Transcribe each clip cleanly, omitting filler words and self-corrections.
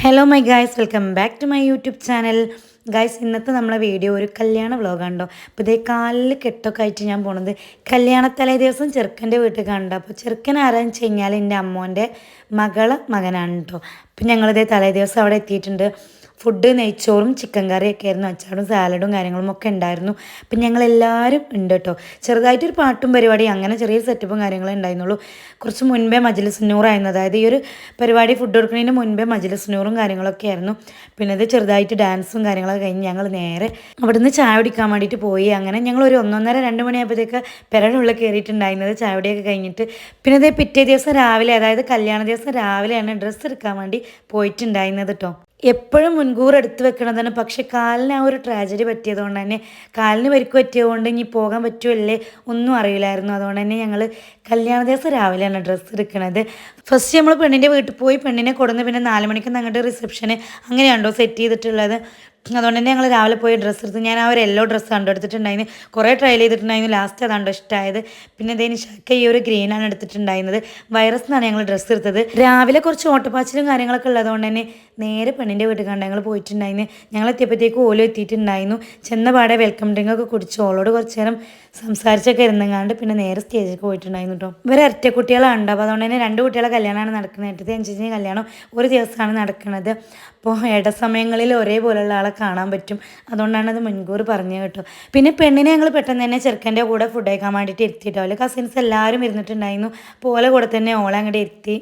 Hello my guys, welcome back to my YouTube channel. Guys, ഇന്നത്തെ നമ്മളെ video ഒരു കല്യാണ വ്ളോഗാണല്ലോ. അപ്പോൾ ഇതേ കാലിൽ കെട്ടൊക്കെ ആയിട്ട് ഞാൻ പോണത് കല്യാണ തലേ ദിവസം ചെറുക്കൻ്റെ വീട്ടിൽ കണ്ടു. അപ്പോൾ ചെറുക്കൻ ആരാന്ന് വെച്ച് കഴിഞ്ഞാൽ എൻ്റെ അമ്മോൻ്റെ മകനാണ് കേട്ടോ. അപ്പം ഞങ്ങളിതേ തലേ ദിവസം അവിടെ എത്തിയിട്ടുണ്ട്. ഫുഡ് നെയ്ച്ചോറും ചിക്കൻ കറിയൊക്കെ ആയിരുന്നു, അച്ചാറും സാലഡും കാര്യങ്ങളും ഒക്കെ ഉണ്ടായിരുന്നു. അപ്പം ഞങ്ങളെല്ലാവരും ഉണ്ട് കേട്ടോ. ചെറുതായിട്ടൊരു പാട്ടും പരിപാടി അങ്ങനെ ചെറിയൊരു സെറ്റപ്പും കാര്യങ്ങളും ഉണ്ടായിരുന്നുള്ളൂ. കുറച്ച് മുൻപേ മജ്‌ലിസ് നൂറായിരുന്നു, അതായത് ഈ ഒരു പരിപാടി ഫുഡ് കൊടുക്കുന്നതിന് മുൻപേ മജ്‌ലിസ് നൂറും കാര്യങ്ങളൊക്കെ ആയിരുന്നു. പിന്നെ ഇത് ചെറുതായിട്ട് ഡാൻസും കാര്യങ്ങളൊക്കെ കഴിഞ്ഞ് ഞങ്ങൾ നേരെ അവിടുന്ന് ചായ കുടിക്കാൻ വേണ്ടിയിട്ട് പോയി. അങ്ങനെ ഞങ്ങൾ ഒരു 1:30-2 മണിയായപ്പോഴത്തേക്ക് പെരയുടെ ഉള്ളിൽ കയറിയിട്ടുണ്ടായിരുന്നത് ചായ കുടിയൊക്കെ കഴിഞ്ഞിട്ട്. പിന്നെ ഇത് പിറ്റേ ദിവസം രാവിലെ, അതായത് കല്യാണ ദിവസം രാവിലെയാണ് ഡ്രസ്സ് എടുക്കാൻ വേണ്ടി പോയിട്ടുണ്ടായിരുന്നത് കേട്ടോ. എപ്പോഴും മുൻകൂർ എടുത്ത് വെക്കണതാണ്, പക്ഷെ കാലിന് ആ ഒരു ട്രാജഡി പറ്റിയതുകൊണ്ട് തന്നെ, കാലിന് പരിക്ക് പറ്റിയതുകൊണ്ട് ഇനി പോകാൻ പറ്റുമല്ലേ ഒന്നും അറിയില്ലായിരുന്നു. അതുകൊണ്ട് തന്നെ ഞങ്ങൾ കല്യാണ ദിവസം രാവിലെയാണ് ഡ്രസ്സ് എടുക്കണത്. ഫസ്റ്റ് നമ്മൾ പെണ്ണിൻ്റെ വീട്ടിൽ പോയി പെണ്ണിനെ കൊടുന്ന് പിന്നെ 4 മണിക്ക് അങ്ങോട്ട് റിസപ്ഷന് അങ്ങനെയാണോ സെറ്റ് ചെയ്തിട്ടുള്ളത്. അതുകൊണ്ട് തന്നെ ഞങ്ങൾ രാവിലെ പോയി ഡ്രസ്സ് എടുത്ത്, ഞാൻ ആ ഒരു യെല്ലോ ഡ്രസ്സ് കണ്ടെടുത്തിട്ടുണ്ടായിരുന്നു. കുറേ ട്രയൽ ചെയ്തിട്ടുണ്ടായിരുന്നു, ലാസ്റ്റ് അതാണ്ടോ ഇഷ്ടമായത്. പിന്നെ ഇതിന് ഷാക്ക ഈ ഒരു ഗ്രീനാണ് എടുത്തിട്ടുണ്ടായിരുന്നത്. വൈറസ് എന്നാണ് ഞങ്ങൾ ഡ്രസ്സ് എടുത്തത്. രാവിലെ കുറച്ച് ഓട്ടപ്പാച്ചിലും കാര്യങ്ങളൊക്കെ ഉള്ളതുകൊണ്ട് തന്നെ നേരെ പെണ്ണിൻ്റെ വീട്ടിൽ കണ്ട് ഞങ്ങൾ പോയിട്ടുണ്ടായിരുന്നു. ഞങ്ങൾ എത്തിയപ്പോഴത്തേക്ക് ഓലും എത്തിയിട്ടുണ്ടായിരുന്നു. ചെന്ന പാടെ വെൽക്കം ഡ്രിങ്ക് ഒക്കെ കുടിച്ച് ഓളോട് കുറച്ച് നേരം സംസാരിച്ചൊക്കെ ഇരുന്നങ്ങാണ്ട് പിന്നെ നേരെ സ്റ്റേജിലേക്ക് പോയിട്ടുണ്ടായിരുന്നു കേട്ടോ. ഇവർ ഇരട്ട കുട്ടികളാണ്, അപ്പോൾ അതുകൊണ്ട് തന്നെ 2 കുട്ടികളെ കല്യാണമാണ് നടക്കുന്നത്. 8th കല്യാണം ഒരു ദിവസമാണ് നടക്കുന്നത്. അപ്പോൾ ഇടസമയങ്ങളിൽ ഒരേപോലെയുള്ള ആളെ കാണാൻ പറ്റും, അതുകൊണ്ടാണ് അത് മുൻകൂർ പറഞ്ഞു കേട്ടോ. പിന്നെ പെണ്ണിനെ ഞങ്ങൾ പെട്ടെന്ന് തന്നെ ചെറുക്കൻ്റെ കൂടെ ഫുഡ് കഴിക്കാൻ വേണ്ടിയിട്ട് ഇരുത്തിയിട്ടോ. അവലെ കസിൻസ് എല്ലാവരും ഇരുന്നിട്ടുണ്ടായിരുന്നു. അപ്പോൾ ഓലെ കൂടെ തന്നെ ഓളെ അങ്ങോട്ട് ഇരുത്തി.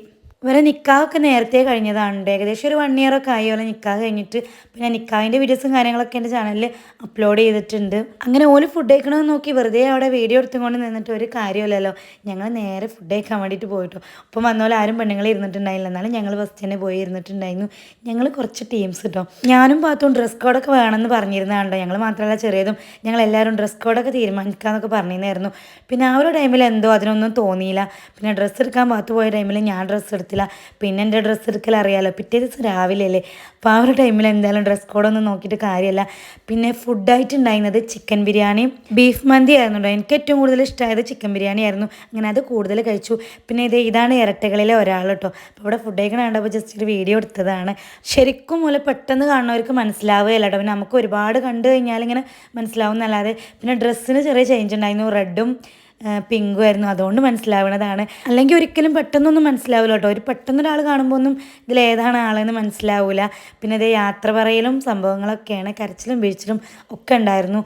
ഇവരെ നിക്കാഹൊക്കെ നേരത്തെ കഴിഞ്ഞതാണ്, ഏകദേശം ഒരു 1 ഇയർ ഒക്കെ ആയി ഓലെ നിക്കാഹ് കഴിഞ്ഞിട്ട്. പിന്നെ നിക്കാഹിൻ്റെ വീഡിയോസും കാര്യങ്ങളൊക്കെ എൻ്റെ ചാനലിൽ അപ്ലോഡ് ചെയ്തിട്ടുണ്ട്. അങ്ങനെ ഓല് ഫുഡ് കഴിക്കണമെന്ന് നോക്കി വെറുതെ അവിടെ വീഡിയോ എടുത്തുകൊണ്ട് നിന്നിട്ട് ഒരു കാര്യമില്ലല്ലോ. ഞങ്ങൾ നേരെ ഫുഡ് കഴിക്കാൻ വേണ്ടിയിട്ട് പോയിട്ടോ. ഒപ്പം വന്ന പോലെ ആരും പെണ്ണുങ്ങൾ ഇരുന്നിട്ടുണ്ടായില്ല, എന്നാലും ഞങ്ങൾ ഫസ്റ്റ് തന്നെ പോയി ഇരുന്നിട്ടുണ്ടായിരുന്നു. ഞങ്ങൾ കുറച്ച് ടീംസ് കേട്ടോ. ഞാനും പാത്തും ഡ്രസ് കോഡൊക്കെ വേണമെന്ന് പറഞ്ഞിരുന്നതാണ്ടോ. ഞങ്ങൾ മാത്രമല്ല ചെറിയതും ഞങ്ങളെല്ലാവരും ഡ്രസ് കോഡൊക്കെ തീരുമാനിക്കാമെന്നൊക്കെ പറഞ്ഞിരുന്നായിരുന്നു. പിന്നെ ആ ഒരു ടൈമിൽ എന്തോ അതിനൊന്നും തോന്നിയില്ല. പിന്നെ ഡ്രസ്സ് എടുക്കാൻ പാത്തു പോയ ടൈമിൽ ഞാൻ ഡ്രസ്സ് എടുത്തില്ല. പിന്നെ എൻ്റെ ഡ്രസ്സ് എടുക്കൽ അറിയാമല്ലോ, പിറ്റേ ദിവസം രാവിലെ അല്ലേ. അപ്പോൾ ആ ഒരു ടൈമിൽ എന്തായാലും ഡ്രസ് കോഡൊന്നും നോക്കിയിട്ട് കാര്യമല്ല. പിന്നെ ഫുഡായിട്ടുണ്ടായിരുന്നത് ചിക്കൻ ബിരിയാണിയും ബീഫ് മന്തി ആയിരുന്നു. എനിക്ക് ഏറ്റവും കൂടുതൽ ഇഷ്ടമായത് ചിക്കൻ ബിരിയാണി ആയിരുന്നു. അങ്ങനെ അത് കൂടുതൽ കഴിച്ചു. പിന്നെ ഇതാണ് ഇരട്ടകളിലെ ഒരാൾ കേട്ടോ. അപ്പോൾ ഇവിടെ ഫുഡ് കഴിക്കണ കണ്ടപ്പോൾ ജസ്റ്റ് ഒരു വീഡിയോ എടുത്തതാണ്. ശരിക്കും പോലെ പെട്ടെന്ന് കാണുന്നവർക്ക് മനസ്സിലാവുകയല്ല കേട്ടോ. പിന്നെ നമുക്ക് ഒരുപാട് കണ്ടു കഴിഞ്ഞാൽ ഇങ്ങനെ മനസ്സിലാവുന്നല്ലാതെ. പിന്നെ ഡ്രസ്സിന് ചെറിയ ചേഞ്ച് ഉണ്ടായിരുന്നു, റെഡും പിങ്കും ആയിരുന്നു, അതുകൊണ്ട് മനസ്സിലാവുന്നതാണ്. അല്ലെങ്കിൽ ഒരിക്കലും പെട്ടെന്നൊന്നും മനസ്സിലാവില്ല കേട്ടോ. ഒരു പെട്ടെന്നൊരാൾ കാണുമ്പോൾ ഒന്നും ഇതിലേതാണ് ആളെന്ന് മനസ്സിലാവില്ല. പിന്നെ ഇത് യാത്ര പറയലും സംഭവങ്ങളൊക്കെയാണ്, കരച്ചിലും വീഴ്ചലും ഒക്കെ ഉണ്ടായിരുന്നു.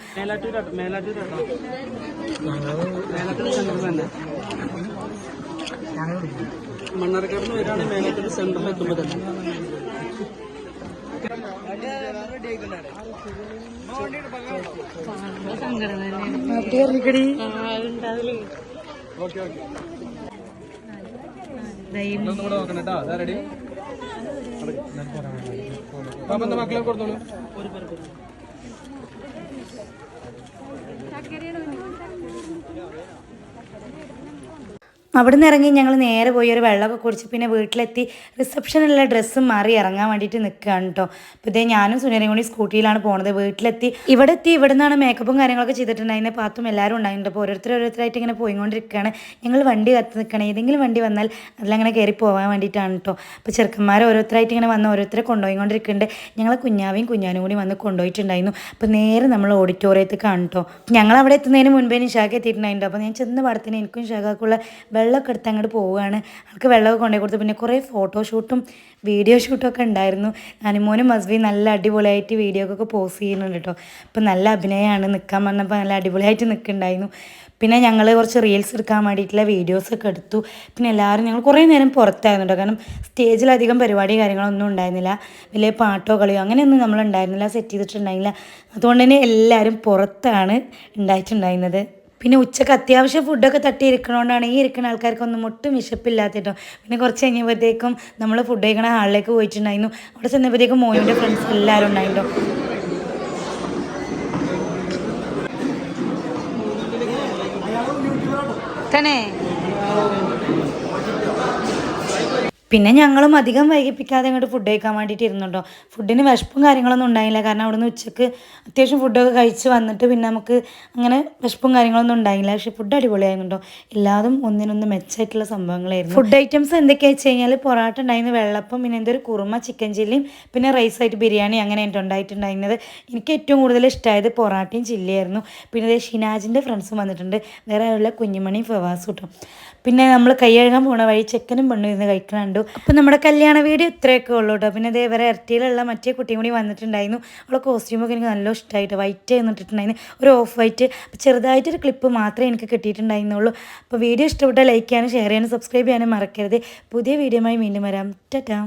മണ്ണാർക്കാട് വരാണ് മേലാറ്റൂർ സെന്ററിൽ എത്തുമ്പോൾ തന്നെ മക്കളെ കൊടുത്തോളൂ. അവിടെ നിന്ന് ഇറങ്ങി ഞങ്ങൾ നേരെ പോയി ഒരു വെള്ളമൊക്കെ കുടിച്ച് പിന്നെ വീട്ടിലെത്തി റിസപ്ഷനുള്ള ഡ്രസ്സ് മാറി ഇറങ്ങാൻ വേണ്ടിയിട്ട് നിൽക്കുകയാണ് കേട്ടോ. അപ്പോൾ ഇതേ ഞാനും സുനേരയും കൂടി സ്കൂട്ടിയിലാണ് പോകുന്നത്. വീട്ടിലെത്തി ഇവിടെ നിന്നാണ് മേക്കപ്പും കാര്യങ്ങളൊക്കെ ചെയ്തിട്ടുണ്ടായിരുന്നത്. പാത്തും എല്ലാവരും ഉണ്ടായിരുന്നു. അപ്പോൾ ഓരോരുത്തരായിട്ട് ഇങ്ങനെ പോയിക്കൊണ്ടിരിക്കുകയാണ്. ഞങ്ങൾ വണ്ടി കത്ത് നിൽക്കണം, ഏതെങ്കിലും വണ്ടി വന്നാൽ അതിലങ്ങനെ കയറി പോകാൻ വേണ്ടിയിട്ടാണ് കേട്ടോ. അപ്പോൾ ചെറുക്കന്മാർ ഓരോരുത്തരായിട്ട് ഇങ്ങനെ വന്ന് ഓരോരുത്തരെ കൊണ്ടുപോയിക്കൊണ്ടിരിക്കുന്നുണ്ട്. ഞങ്ങൾ കുഞ്ഞാനും കൂടി വന്ന് കൊണ്ടുപോയിട്ടുണ്ടായിരുന്നു. അപ്പോൾ നേരെ നമ്മൾ ഓഡിറ്റോറിയത്തിൽ കാണും കേട്ടോ. ഞങ്ങൾ അവിടെ എത്തുന്നതിന് മുൻപേ നിഷാക്ക് എത്തിയിട്ടുണ്ടായിരുന്നു. അപ്പോൾ ഞാൻ ചെന്ന പടത്തിന് എനിക്കും ഷാക്കാക്കുള്ള വെള്ളമൊക്കെ എടുത്ത് അങ്ങോട്ട് പോവുകയാണ്. ആൾക്ക് വെള്ളമൊക്കെ കൊണ്ടുപോയി കൊടുത്തു. പിന്നെ കുറേ ഫോട്ടോഷൂട്ടും വീഡിയോ ഷൂട്ടും ഒക്കെ ഉണ്ടായിരുന്നു. അനുമോനും മസ്ബി നല്ല അടിപൊളിയായിട്ട് വീഡിയോക്കൊക്കെ പോസ്റ്റ് ചെയ്യുന്നുണ്ട് കേട്ടോ. അപ്പം നല്ല അഭിനയമാണ്, നിൽക്കാൻ വന്നപ്പോൾ നല്ല അടിപൊളിയായിട്ട് നിൽക്കുന്നുണ്ടായിരുന്നു. പിന്നെ ഞങ്ങൾ കുറച്ച് റീൽസ് എടുക്കാൻ വേണ്ടിയിട്ടുള്ള വീഡിയോസൊക്കെ എടുത്തു. പിന്നെ എല്ലാവരും ഞങ്ങൾ കുറേ നേരം പുറത്തായിരുന്നു കേട്ടോ. കാരണം സ്റ്റേജിലധികം പരിപാടി കാര്യങ്ങളൊന്നും ഉണ്ടായിരുന്നില്ല, വലിയ പാട്ടോ കളിയോ അങ്ങനെയൊന്നും നമ്മളുണ്ടായിരുന്നില്ല, സെറ്റ് ചെയ്തിട്ടുണ്ടായിരുന്നില്ല. അതുകൊണ്ട് തന്നെ എല്ലാവരും പുറത്താണ് ഉണ്ടായിട്ടുണ്ടായിരുന്നത്. പിന്നെ ഉച്ചക്ക് അത്യാവശ്യം ഫുഡൊക്കെ തട്ടിയിരിക്കണോണ്ടാണ് ഈ ഇരിക്കുന്ന ആൾക്കാർക്കൊന്നും ഒട്ടും വിശപ്പില്ലാത്ത കേട്ടോ. പിന്നെ കുറച്ച് കഴിഞ്ഞപ്പോഴത്തേക്കും നമ്മൾ ഫുഡ് കഴിക്കണ ഹാളിലേക്ക് പോയിട്ടുണ്ടായിരുന്നു. അവിടെ ചെന്നപ്പോഴത്തേക്കും മോനുവിൻ്റെ ഫ്രണ്ട്സ് എല്ലാവരും ഉണ്ടായിട്ടോ. പിന്നെ ഞങ്ങളും അധികം വൈകിപ്പിക്കാതെ അങ്ങോട്ട് ഫുഡ് കഴിക്കാൻ വേണ്ടിയിട്ട് ഇരുന്നുണ്ടോ. ഫുഡിന് വിശപ്പും കാര്യങ്ങളൊന്നും ഉണ്ടായില്ല. കാരണം അവിടുന്ന് ഉച്ചക്ക് അത്യാവശ്യം ഫുഡൊക്കെ കഴിച്ച് വന്നിട്ട് പിന്നെ നമുക്ക് അങ്ങനെ വിശപ്പും കാര്യങ്ങളൊന്നും ഉണ്ടായില്ല. പക്ഷേ ഫുഡ് അടിപൊളിയായിരുന്നുണ്ടോ. എല്ലാതും ഒന്നിനൊന്ന് മെച്ചമായിട്ടുള്ള സംഭവങ്ങളായിരുന്നു. ഫുഡ് ഐറ്റംസ് എന്തൊക്കെയാണെന്ന് വെച്ച് കഴിഞ്ഞാൽ പൊറോട്ട ഉണ്ടായിരുന്നു, വെള്ളപ്പം, പിന്നെ എന്തൊരു കുറുമ, ചിക്കൻ ചില്ലിയും പിന്നെ റൈസായിട്ട് ബിരിയാണി അങ്ങനെയായിട്ട് ഉണ്ടായിട്ടുണ്ടായിരുന്നത്. എനിക്ക് ഏറ്റവും കൂടുതൽ ഇഷ്ടമായത് പൊറാട്ടയും ചില്ലിയായിരുന്നു. പിന്നെ ഇതേ ഷിനാജിൻ്റെ ഫ്രണ്ട്സും വന്നിട്ടുണ്ട്, വേറെ ആരുള്ള കുഞ്ഞുമണിയും ഫവാസും കേട്ടോ. പിന്നെ നമ്മൾ കൈ കഴുകാൻ പോണ വഴി ചെക്കനും പെണ്ണും ഇരുന്ന് കഴിക്കണുണ്ടു. അപ്പോൾ നമ്മുടെ കല്യാണ വീഡിയോ ഇത്രയൊക്കെ ഉള്ളൂ കേട്ടോ. പിന്നെ അതേ വേറെ ഇരട്ടിയിലുള്ള മറ്റേ കുട്ടിയും കൂടി വന്നിട്ടുണ്ടായിരുന്നു. അവളെ കോസ്റ്റ്യൂമൊക്കെ എനിക്ക് നല്ല ഇഷ്ടമായിട്ട് വൈറ്റ് എന്നിട്ടുണ്ടായിരുന്നു, ഒരു ഓഫ് വൈറ്റ്. അപ്പോൾ ചെറുതായിട്ടൊരു ക്ലിപ്പ് മാത്രമേ എനിക്ക് കിട്ടിയിട്ടുണ്ടായിരുന്നുള്ളൂ. അപ്പോൾ വീഡിയോ ഇഷ്ടപ്പെട്ടാൽ ലൈക്ക് ചെയ്യാനും ഷെയർ ചെയ്യാനും സബ്സ്ക്രൈബ് ചെയ്യാനും മറക്കരുത്. പുതിയ വീഡിയോയുമായി വീണ്ടും വരാം. ടാറ്റാ.